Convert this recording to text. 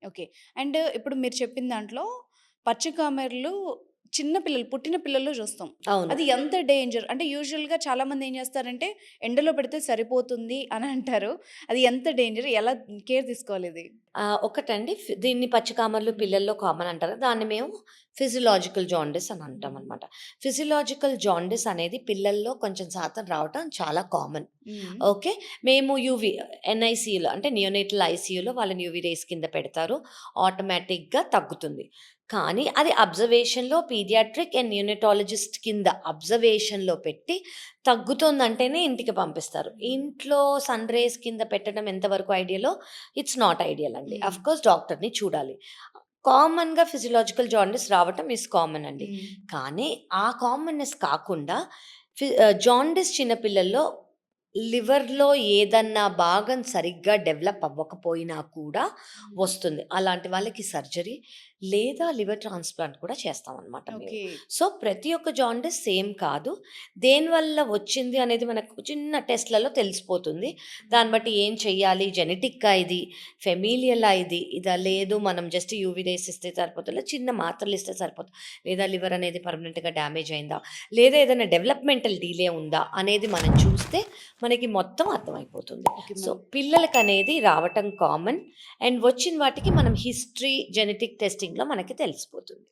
Okay. And ఇప్పుడు మీరు చెప్పిన దాంట్లో పచ్చకామెర్లు చిన్న పిల్లలు, పుట్టిన పిల్లల్లో చూస్తాం. అవును. అది ఎంత డేంజర్ అంటే యూజువల్‌గా చాలామంది ఏం చేస్తారంటే ఎండలో పెడితే సరిపోతుంది అని అంటారు. అది ఎంత డేంజర్? ఎలా కేర్ తీసుకోవాలి ఇది? ఒకటండి దీన్ని పచ్చకామర్లు పిల్లల్లో కామన్ అంటారు. దాన్ని మేము ఫిజియోలాజికల్ జాండిస్ అని అంటామనమాట. ఫిజియోలాజికల్ జాండిస్ అనేది పిల్లల్లో కొంచెం శాతం రావటం చాలా కామన్. హ్మ్. ఓకే. మేము ఎన్ఐసీయూలో అంటే నియోనేటల్ ఐసీయూలో వాళ్ళని యూవీ రేస్ కింద పెడతారు. ఆటోమేటిక్‌గా తగ్గుతుంది. కానీ అది అబ్జర్వేషన్‌లో పీడియాట్రిక్ అండ్ నియోనటాలజిస్ట్ కింద అబ్జర్వేషన్‌లో పెట్టి తగ్గుతోందంటేనే ఇంటికి పంపిస్తారు. ఇంట్లో సన్ రేస్ కింద పెట్టడం ఎంతవరకు ఐడియలో ఇట్స్ నాట్ ఐడియల్ అండి. హ్మ్. ఆఫ్‌కోర్స్ డాక్టర్‌ని చూడాలి. కామన్‌గా ఫిజియోలాజికల్ జాండీస్ రావటం కామన్ అండి. హ్మ్. కానీ ఆ కామన్‌నెస్ కాకుండా జాండీస్ చిన్న పిల్లల్లో లివర్‌లో ఏదన్నా భాగం సరిగ్గా డెవలప్ అవ్వకపోయినా కూడా హ్మ్. వస్తుంది. అలాంటి వాళ్ళకి సర్జరీ లేదా లివర్ ట్రాన్స్‌ప్లాంట్ కూడా చేస్తామనమాట మేము. ఓకే. సో, ప్రతి ఒక్క జాండీస్ సేమ్ కాదు. దేనివల్ల వచ్చింది అనేది మనకు చిన్న టెస్ట్‌లలో తెలిసిపోతుంది. దాన్ని బట్టి ఏం చెయ్యాలి? జెనెటిక్కా ఇది? ఫెమిలియలా ఇది? ఇదా? లేదు మనం జస్ట్ యూవీ రేస్ ఇస్తే సరిపోతదా? చిన్న మాత్రలు ఇస్తే సరిపోతదా? లేదా లివర్ అనేది పర్మనెంట్‌గా డ్యామేజ్ అయిందా? లేదా ఏదైనా డెవలప్‌మెంటల్ డిలే ఉందా? అనేది మనం చూస్తే మనకి మొత్తం అర్థమైపోతుంది. ఓకే. సో, పిల్లలకనేది రావటం కామన్. అండ్ వచ్చిన వాటికి మనం హిస్టరీ, జెనెటిక్ టెస్టింగ్‌లో మనకి తెలిసిపోతుంది.